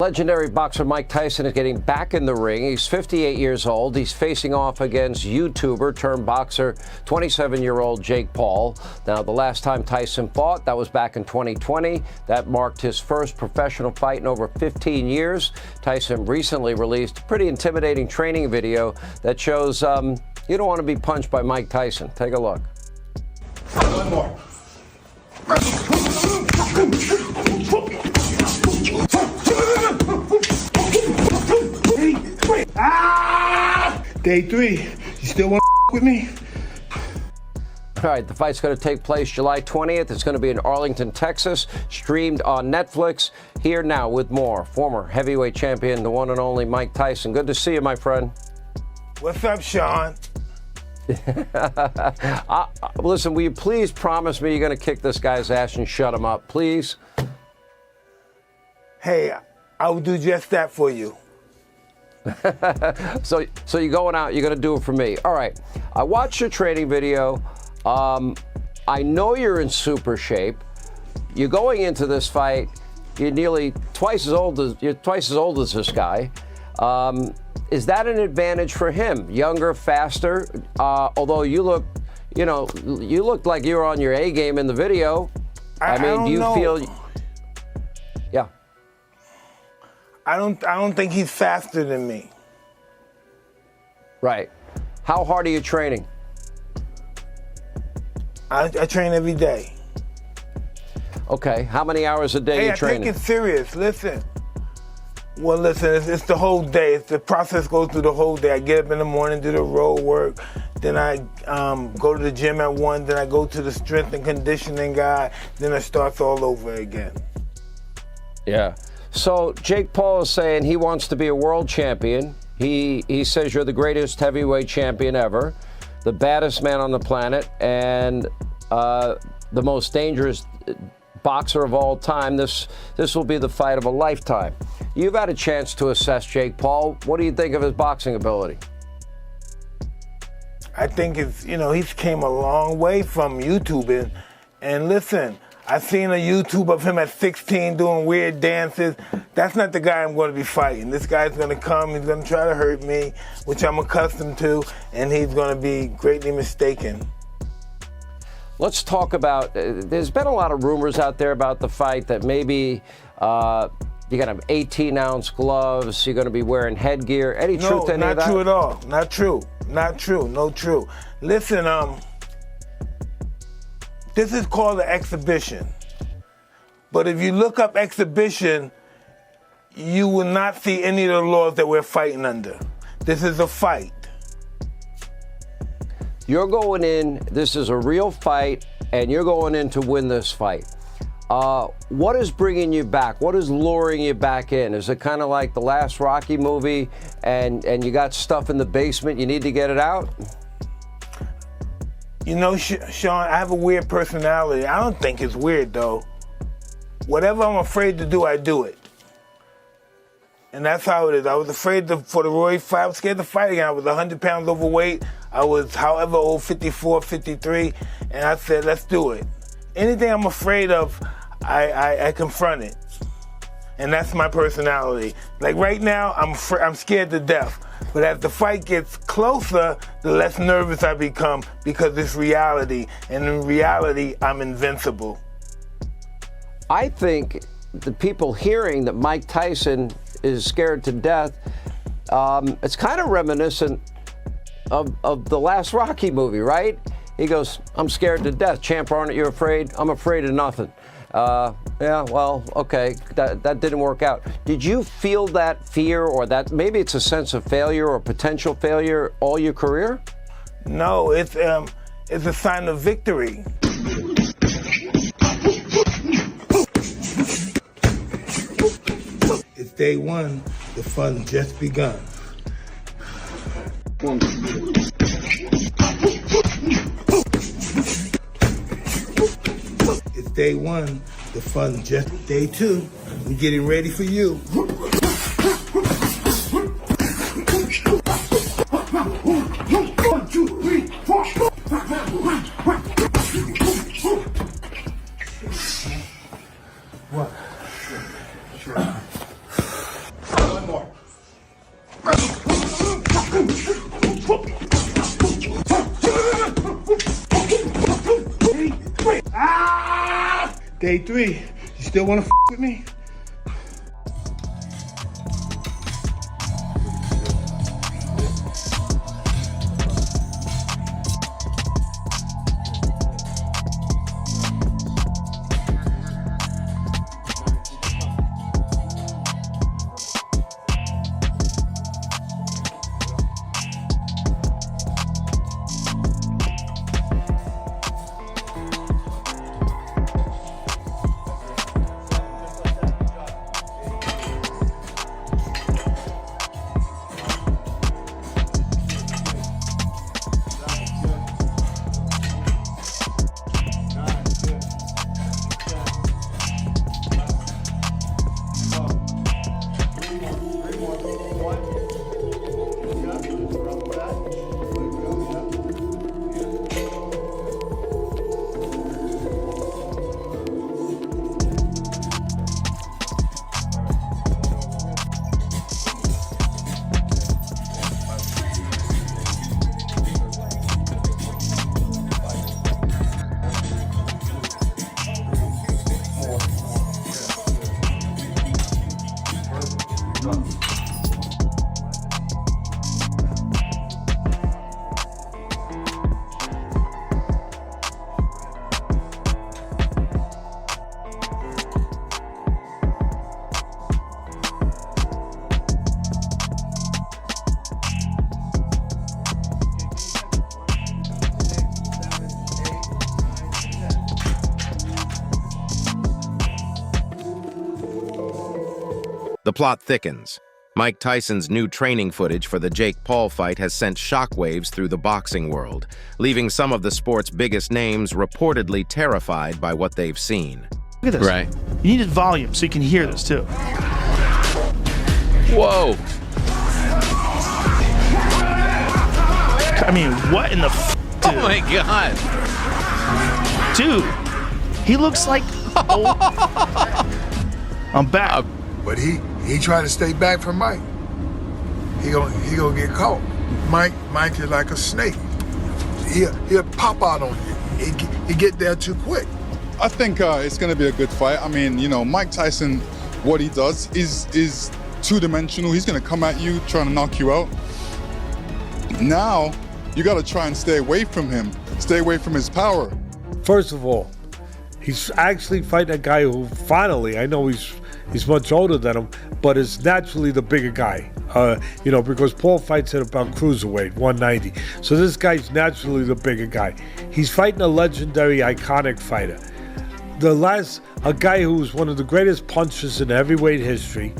Legendary boxer Mike Tyson is getting back in the ring. He's 58 years old. He's facing off against YouTuber turned boxer 27-year-old Jake Paul. Now, the last time Tyson fought, that was back in 2020. That marked his first professional fight in over 15 years. Tyson recently released a pretty intimidating training video that shows you don't want to be punched by Mike Tyson. Take a look. One more. Day 3. You still want to with me? All right, the fight's going to take place July 20th. It's going to be in Arlington, Texas, streamed on Netflix. Here now with more. Former heavyweight champion, the one and only Mike Tyson. Good to see you, my friend. What's up, Sean? Listen, will you please promise me you're going to kick this guy's ass and shut him up, please? Hey, I will do just that for you. So you're going out, you're going to do it for me. All right. I watched your training video. I know you're in super shape. You're going into this fight. You're nearly twice as old as this guy. Is that an advantage for him? Younger, faster. Although you look like you were on your A game in the video. I mean, do you feel? Yeah. I don't think he's faster than me. Right. How hard are you training? I train every day. Okay. How many hours a day are you training? I take it serious. Listen. Well, listen, it's the whole day. The process goes through the whole day. I get up in the morning, do the road work. Then I go to the gym at 1. Then I go to the strength and conditioning guy. Then it starts all over again. Yeah. So Jake Paul is saying he wants to be a world champion. He says you're the greatest heavyweight champion ever, the baddest man on the planet, and the most dangerous boxer of all time. This will be the fight of a lifetime. You've had a chance to assess Jake Paul. What do you think of his boxing ability? I think he's came a long way from YouTubing. And listen, I've seen a YouTube of him at 16 doing weird dances. That's not the guy I'm going to be fighting. This guy's going to come, he's going to try to hurt me, which I'm accustomed to, and he's going to be greatly mistaken. Let's talk about, there's been a lot of rumors out there about the fight that maybe you're going to have 18-ounce gloves, you're going to be wearing headgear. Any truth to any of that? No, not true at all. Not true. Not true. No true. Listen, this is called an exhibition. But if you look up exhibition, you will not see any of the laws that we're fighting under. This is a fight. You're going in, this is a real fight, and you're going in to win this fight. What is bringing you back? What is luring you back in? Is it kind of like the last Rocky movie and you got stuff in the basement, you need to get it out? You know, Sean, I have a weird personality. I don't think it's weird, though. Whatever I'm afraid to do, I do it. And that's how it is. I was afraid for the Roy fight. I was scared to fight again. I was 100 pounds overweight. I was however old, 54, 53. And I said, let's do it. Anything I'm afraid of, I confront it. And that's my personality. Like right now, I'm scared to death. But as the fight gets closer, the less nervous I become because it's reality. And in reality, I'm invincible. I think the people hearing that Mike Tyson is scared to death, it's kind of reminiscent of the last Rocky movie, right? He goes, I'm scared to death. Champ, aren't you afraid? I'm afraid of nothing. Yeah, well, okay, that didn't work out. Did you feel that fear or that maybe it's a sense of failure or potential failure all your career? No, it's a sign of victory. It's day 1, the fun just begun. It's day 1, the fun just day 2. We're getting ready for you. 1, 2, 3, 4. What? Sure. Day 3, you still want to with me? The plot thickens. Mike Tyson's new training footage for the Jake Paul fight has sent shockwaves through the boxing world, leaving some of the sport's biggest names reportedly terrified by what they've seen. Look at this. Right. You need volume so you can hear this too. Whoa. I mean, what in the dude? Oh my God. Dude, he looks like old. I'm back. But he tried to stay back from Mike. He gonna get caught. Mike is like a snake. He'll pop out on you. He get there too quick. I think it's going to be a good fight. I mean, you know, Mike Tyson, what he does is two-dimensional. He's going to come at you, trying to knock you out. Now, you got to try and stay away from him. Stay away from his power. First of all, he's actually fighting a guy who finally, I know he's much older than him, but is naturally the bigger guy. You know, because Paul fights at about cruiserweight, 190. So this guy's naturally the bigger guy. He's fighting a legendary, iconic fighter. A guy who's one of the greatest punchers in heavyweight history,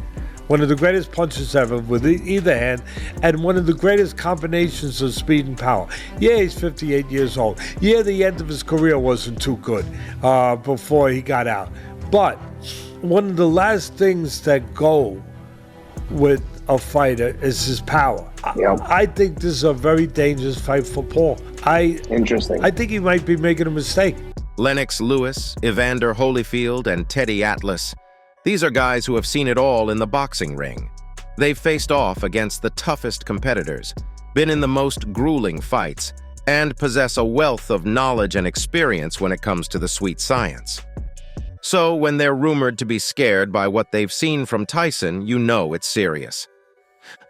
one of the greatest punchers ever with either hand, and one of the greatest combinations of speed and power. Yeah, he's 58 years old. Yeah, the end of his career wasn't too good before he got out. But one of the last things that go with a fighter is his power. Yep. I think this is a very dangerous fight for Paul. Interesting. I think he might be making a mistake. Lennox Lewis, Evander Holyfield, and Teddy Atlas. These are guys who have seen it all in the boxing ring. They've faced off against the toughest competitors, been in the most grueling fights, and possess a wealth of knowledge and experience when it comes to the sweet science. So when they're rumored to be scared by what they've seen from Tyson, you know it's serious.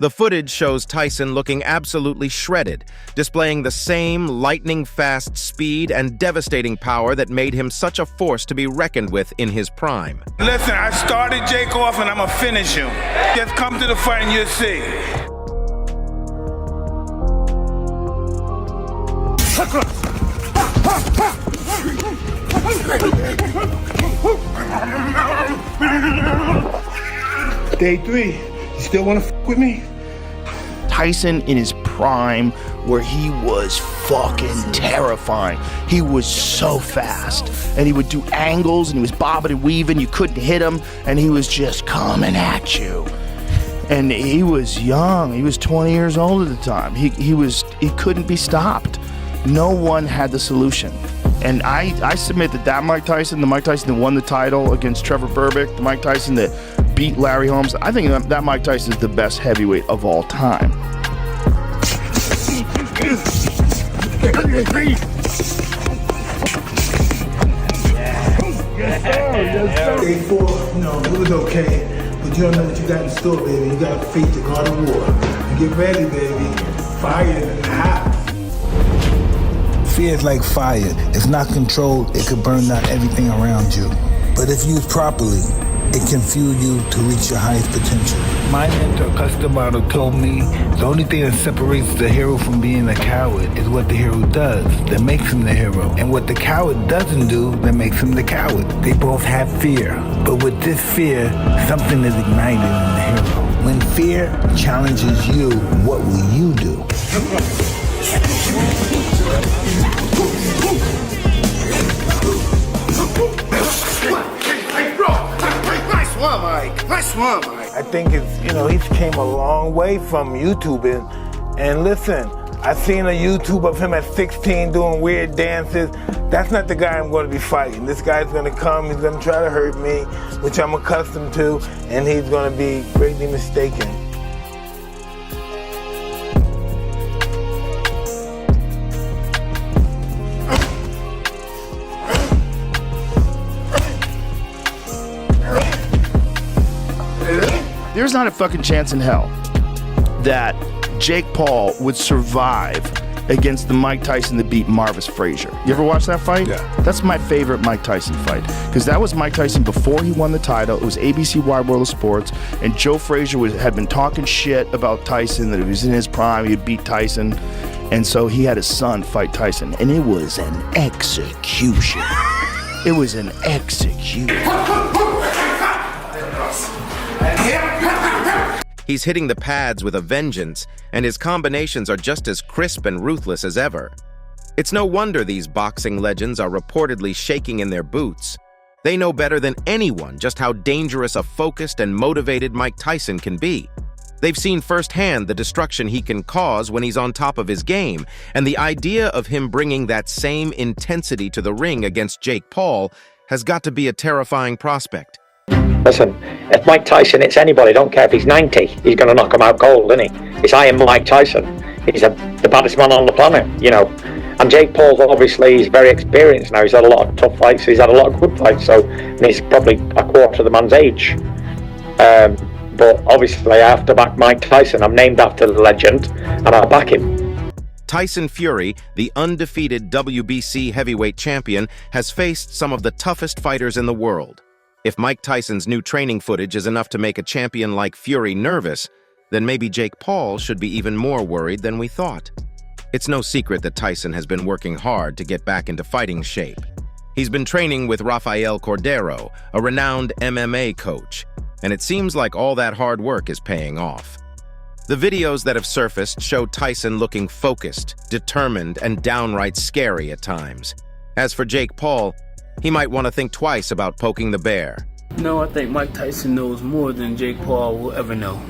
The footage shows Tyson looking absolutely shredded, displaying the same lightning-fast speed and devastating power that made him such a force to be reckoned with in his prime. Listen, I started Jake off and I'm gonna finish him. Just come to the fight and you'll see. Day 3, you still wanna with me? Tyson in his prime, where he was fucking terrifying. He was so fast, and he would do angles, and he was bobbing and weaving. You couldn't hit him, and he was just coming at you. And he was young. He was 20 years old at the time. He couldn't be stopped. No one had the solution. And I submit that Mike Tyson, the Mike Tyson that won the title against Trevor Berbick, the Mike Tyson that beat Larry Holmes, I think that Mike Tyson is the best heavyweight of all time. Yes, sir. Yes, sir. Day 4, it was okay, but you don't know what you got in store, baby. You got to face the God of War. And get ready, baby. Fire in the house. Fear is like fire. If not controlled, it could burn down everything around you. But if used properly, it can fuel you to reach your highest potential. My mentor, Custom Model, told me the only thing that separates the hero from being a coward is what the hero does that makes him the hero, and what the coward doesn't do that makes him the coward. They both have fear, but with this fear, something is ignited in the hero. When fear challenges you, what will you do? Nice one, Mike. I think he's came a long way from YouTubing. And listen, I seen a YouTube of him at 16 doing weird dances. That's not the guy I'm going to be fighting. This guy's going to come, he's going to try to hurt me, which I'm accustomed to, and he's going to be greatly mistaken. There's not a fucking chance in hell that Jake Paul would survive against the Mike Tyson that beat Marvis Frazier. You ever watch that fight? Yeah. That's my favorite Mike Tyson fight, because that was Mike Tyson before he won the title. It was ABC Wide World of Sports, and Joe Frazier had been talking shit about Tyson, that he was in his prime, he'd beat Tyson, and so he had his son fight Tyson, and it was an execution. It was an execution. He's hitting the pads with a vengeance, and his combinations are just as crisp and ruthless as ever. It's no wonder these boxing legends are reportedly shaking in their boots. They know better than anyone just how dangerous a focused and motivated Mike Tyson can be. They've seen firsthand the destruction he can cause when he's on top of his game, and the idea of him bringing that same intensity to the ring against Jake Paul has got to be a terrifying prospect. Listen, if Mike Tyson hits anybody, don't care if he's 90, he's going to knock him out cold, isn't he? It's I am Mike Tyson. He's the baddest man on the planet, And Jake Paul's he's very experienced now. He's had a lot of tough fights, he's had a lot of good fights, and he's probably a quarter of the man's age. But obviously I have to back Mike Tyson. I'm named after the legend, and I back him. Tyson Fury, the undefeated WBC heavyweight champion, has faced some of the toughest fighters in the world. If Mike Tyson's new training footage is enough to make a champion like Fury nervous, then maybe Jake Paul should be even more worried than we thought. It's no secret that Tyson has been working hard to get back into fighting shape. He's been training with Rafael Cordero, a renowned MMA coach, and it seems like all that hard work is paying off. The videos that have surfaced show Tyson looking focused, determined, and downright scary at times. As for Jake Paul, he might want to think twice about poking the bear. No, I think Mike Tyson knows more than Jake Paul will ever know.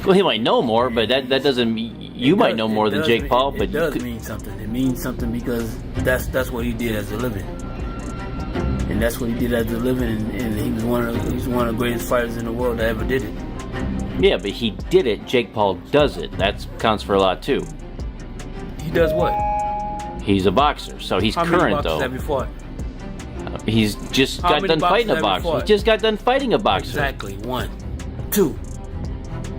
Well, he might know more, but that doesn't mean you might know more than Jake Paul. But it does mean something. It means something because that's what he did as a living, and that's what he did as a living. And he was one of the greatest fighters in the world that ever did it. Yeah, but he did it. Jake Paul does it. That counts for a lot too. He does what? He's a boxer, so he's current though. Have you fought? He's just got done fighting a boxer. He just got done fighting a boxer. Exactly. 1, 2.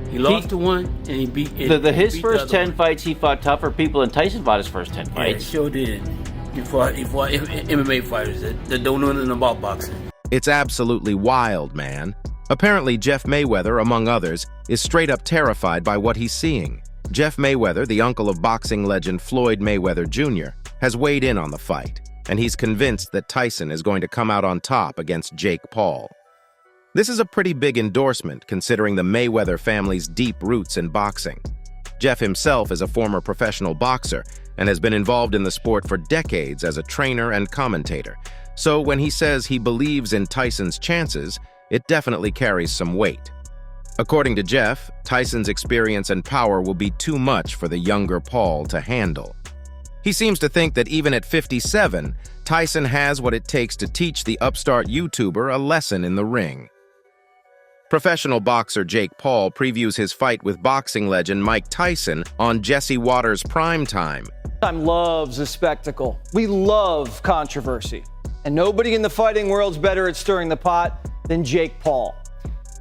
He lost to one, and he beat. His first 10 fights, he fought tougher people than Tyson fought his first 10 fights. Yeah, he sure did. He fought MMA fighters that don't know nothing about boxing. It's absolutely wild, man. Apparently, Jeff Mayweather, among others, is straight up terrified by what he's seeing. Jeff Mayweather, the uncle of boxing legend Floyd Mayweather Jr., has weighed in on the fight, and he's convinced that Tyson is going to come out on top against Jake Paul. This is a pretty big endorsement considering the Mayweather family's deep roots in boxing. Jeff himself is a former professional boxer and has been involved in the sport for decades as a trainer and commentator. So when he says he believes in Tyson's chances, it definitely carries some weight. According to Jeff, Tyson's experience and power will be too much for the younger Paul to handle. He seems to think that even at 57, Tyson has what it takes to teach the upstart YouTuber a lesson in the ring. Professional boxer Jake Paul previews his fight with boxing legend Mike Tyson on Jesse Watters' Primetime. Time loves a spectacle. We love controversy. And nobody in the fighting world's better at stirring the pot than Jake Paul.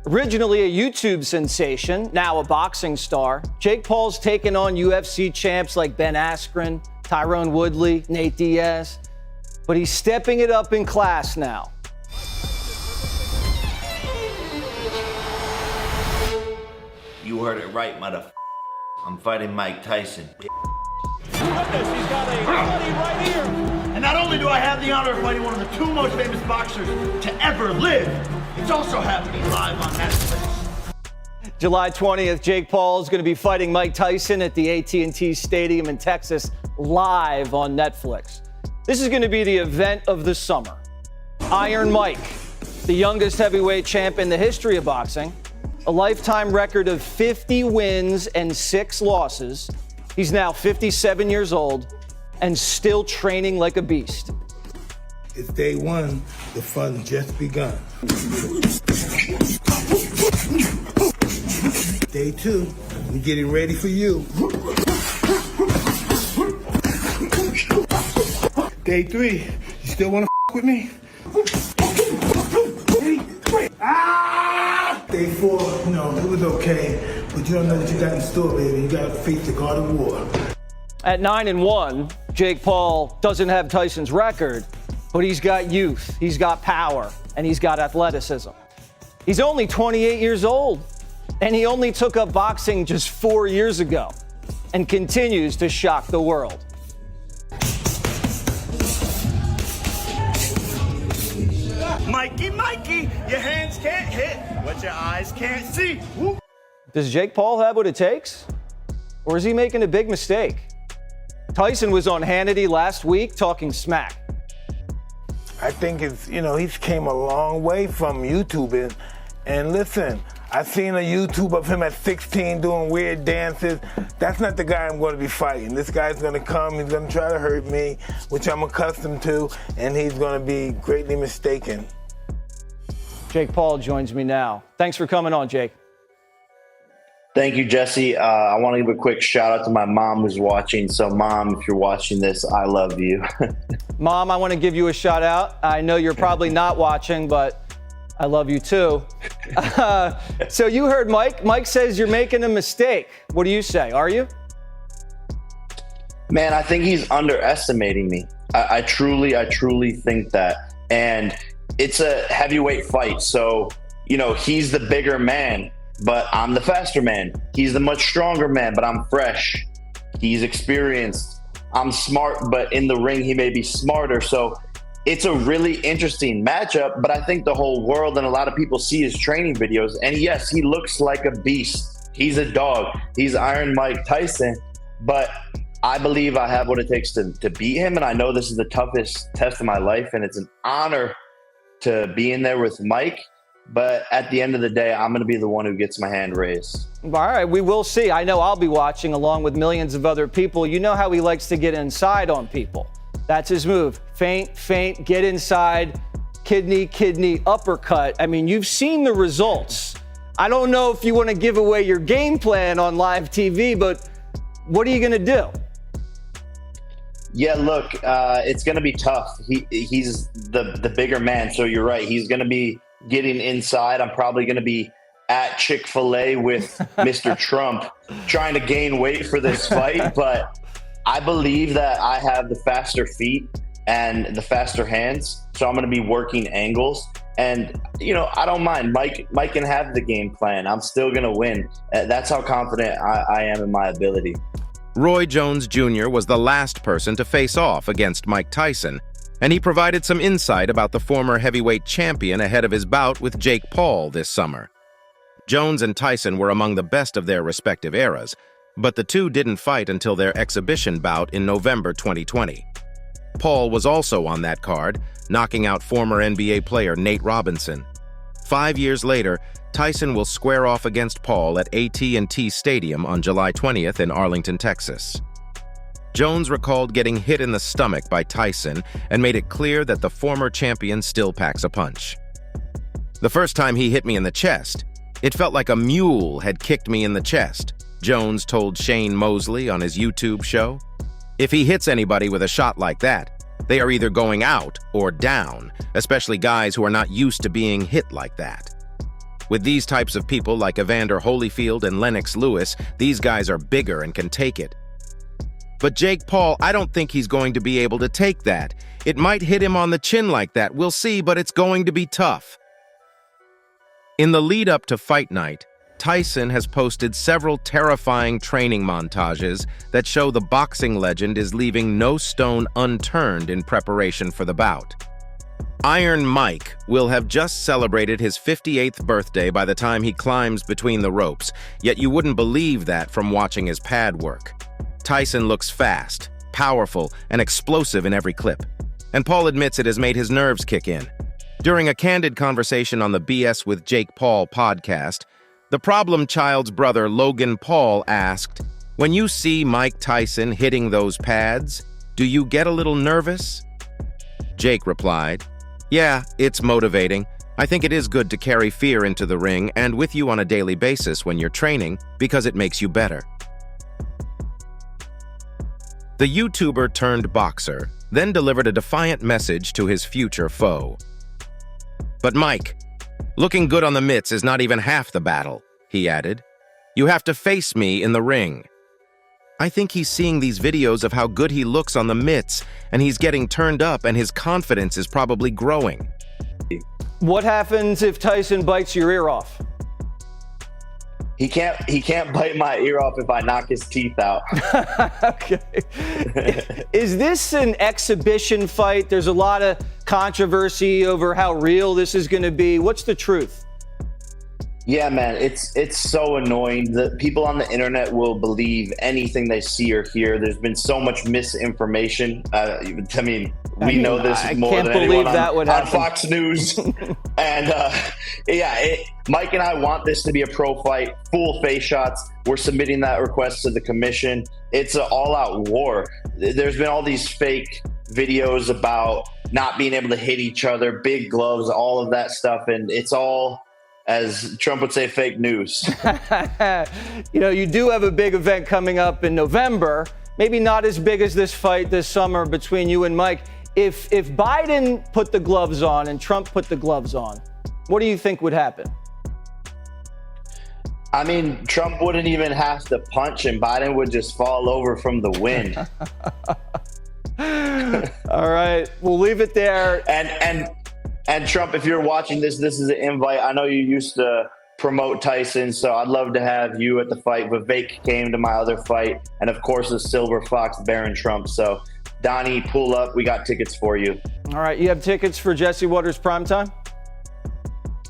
Originally a YouTube sensation, now a boxing star, Jake Paul's taken on UFC champs like Ben Askren, Tyrone Woodley, Nate Diaz. But he's stepping it up in class now. You heard it right, motherfucker. I'm fighting Mike Tyson. Goodness, he's got a buddy right here. And not only do I have the honor of fighting one of the two most famous boxers to ever live, it's also happening live on Netflix. July 20th, Jake Paul is going to be fighting Mike Tyson at the AT&T Stadium in Texas live on Netflix. This is going to be the event of the summer. Iron Mike, the youngest heavyweight champ in the history of boxing, a lifetime record of 50 wins and 6 losses. He's now 57 years old and still training like a beast. It's day one, the fun just begun. Day 2, we're getting ready for you. Day 3, you still want to with me? Ah! Day 4, no, it was okay, but you don't know what you got in store, baby. You got to face the God of War. At 9-1, Jake Paul doesn't have Tyson's record, but he's got youth, he's got power, and he's got athleticism. He's only 28 years old, and he only took up boxing just 4 years ago and continues to shock the world. Mikey, your hands can't hit what your eyes can't see. Woo. Does Jake Paul have what it takes? Or is he making a big mistake? Tyson was on Hannity last week talking smack. I think he's came a long way from YouTubing. And listen, I seen a YouTube of him at 16 doing weird dances. That's not the guy I'm going to be fighting. This guy's going to come, he's going to try to hurt me, which I'm accustomed to, and he's going to be greatly mistaken. Jake Paul joins me now. Thanks for coming on, Jake. Thank you, Jesse. I want to give a quick shout out to my mom who's watching. So, Mom, if you're watching this, I love you. Mom, I want to give you a shout out. I know you're probably not watching, but I love you too. So you heard Mike. Mike says you're making a mistake. What do you say? Are you? Man, I think he's underestimating me. I truly think that. And it's a heavyweight fight. So, he's the bigger man, but I'm the faster man. He's the much stronger man, but I'm fresh. He's experienced. I'm smart, but in the ring, he may be smarter. So it's a really interesting matchup, but I think the whole world and a lot of people see his training videos. And yes, he looks like a beast. He's a dog. He's Iron Mike Tyson, but I believe I have what it takes to beat him. And I know this is the toughest test of my life, and it's an honor to be in there with Mike. But at the end of the day, I'm going to be the one who gets my hand raised. All right, we will see. I know I'll be watching along with millions of other people. You know how he likes to get inside on people. That's his move. Feint, get inside, kidney, uppercut. I mean, you've seen the results. I don't know if you want to give away your game plan on live TV, but what are you going to do? Yeah, look, it's going to be tough. He's the bigger man, so you're right. He's going to be getting inside. I'm probably going to be at Chick-fil-A with Mr. Trump trying to gain weight for this fight, but I believe that I have the faster feet and the faster hands, so I'm going to be working angles. And, I don't mind. Mike can have the game plan. I'm still going to win. That's how confident I am in my ability. Roy Jones Jr. was the last person to face off against Mike Tyson, and he provided some insight about the former heavyweight champion ahead of his bout with Jake Paul this summer. Jones and Tyson were among the best of their respective eras, but the two didn't fight until their exhibition bout in November 2020. Paul was also on that card, knocking out former NBA player Nate Robinson. 5 years later, Tyson will square off against Paul at AT&T Stadium on July 20th in Arlington, Texas. Jones recalled getting hit in the stomach by Tyson and made it clear that the former champion still packs a punch. The first time he hit me in the chest, it felt like a mule had kicked me in the chest, Jones told Shane Mosley on his YouTube show. If he hits anybody with a shot like that, They are either going out or down, especially guys who are not used to being hit like that. With these types of people like Evander Holyfield and Lennox Lewis, these guys are bigger and can take it. But Jake Paul, I don't think he's going to be able to take that. It might hit him on the chin like that, we'll see, but it's going to be tough. In the lead up to fight night, Tyson has posted several terrifying training montages that show the boxing legend is leaving no stone unturned in preparation for the bout. Iron Mike will have just celebrated his 58th birthday by the time he climbs between the ropes, yet you wouldn't believe that from watching his pad work. Tyson looks fast, powerful, and explosive in every clip, and Paul admits it has made his nerves kick in. During a candid conversation on the BS with Jake Paul podcast, the problem child's brother Logan Paul asked, "When you see Mike Tyson hitting those pads, do you get a little nervous?" Jake replied, "Yeah, it's motivating. I think it is good to carry fear into the ring and with you on a daily basis when you're training because it makes you better." The YouTuber turned boxer then delivered a defiant message to his future foe. "But Mike, looking good on the mitts is not even half the battle," he added. "You have to face me in the ring." I think he's seeing these videos of how good he looks on the mitts, and he's getting turned up, and his confidence is probably growing. What happens if Tyson bites your ear off? He can't bite my ear off if I knock his teeth out. Okay. Is this an exhibition fight? There's a lot of controversy over how real this is going to be. What's the truth? Yeah, man, it's so annoying that people on the internet will believe anything they see or hear. There's been so much misinformation. We know this more than anyone on Fox News. And Mike and I want this to be a pro fight, full face shots. We're submitting that request to the commission. It's an all-out war. There's been all these fake videos about not being able to hit each other, big gloves, all of that stuff, and it's all, as Trump would say, fake news. You do have a big event coming up in November, maybe not as big as this fight this summer between you and Mike. If Biden put the gloves on and Trump put the gloves on, what do you think would happen? I mean, Trump wouldn't even have to punch and Biden would just fall over from the wind. All right, we'll leave it there. And Trump, if you're watching this, this is an invite. I know you used to promote Tyson, so I'd love to have you at the fight. Vivek came to my other fight, and of course the Silver Fox, Baron Trump. So Donnie, pull up. We got tickets for you. All right, you have tickets for Jesse Waters Primetime?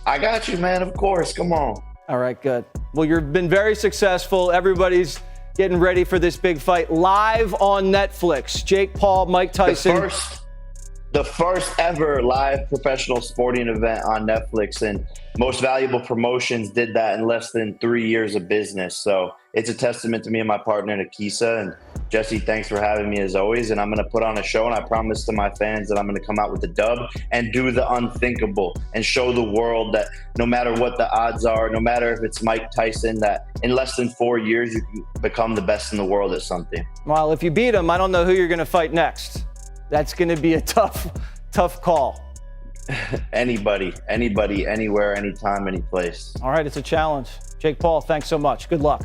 I got you, man. Of course. Come on. All right, good. Well, you've been very successful. Everybody's getting ready for this big fight live on Netflix. Jake Paul, Mike Tyson. The first ever live professional sporting event on Netflix, and Most Valuable Promotions did that in less than 3 years of business. So it's a testament to me and my partner, Nikisa. And Jesse, thanks for having me as always. And I'm going to put on a show, and I promise to my fans that I'm going to come out with a dub and do the unthinkable and show the world that no matter what the odds are, no matter if it's Mike Tyson, that in less than 4 years, you can become the best in the world at something. Well, if you beat him, I don't know who you're going to fight next. That's going to be a tough call. Anybody, anywhere, anytime, any place. All right, it's a challenge. Jake Paul, thanks so much. Good luck.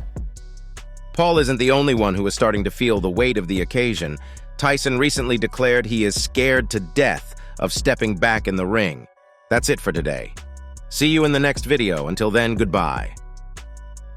Paul isn't the only one who is starting to feel the weight of the occasion. Tyson recently declared he is scared to death of stepping back in the ring. That's it for today. See you in the next video. Until then, goodbye.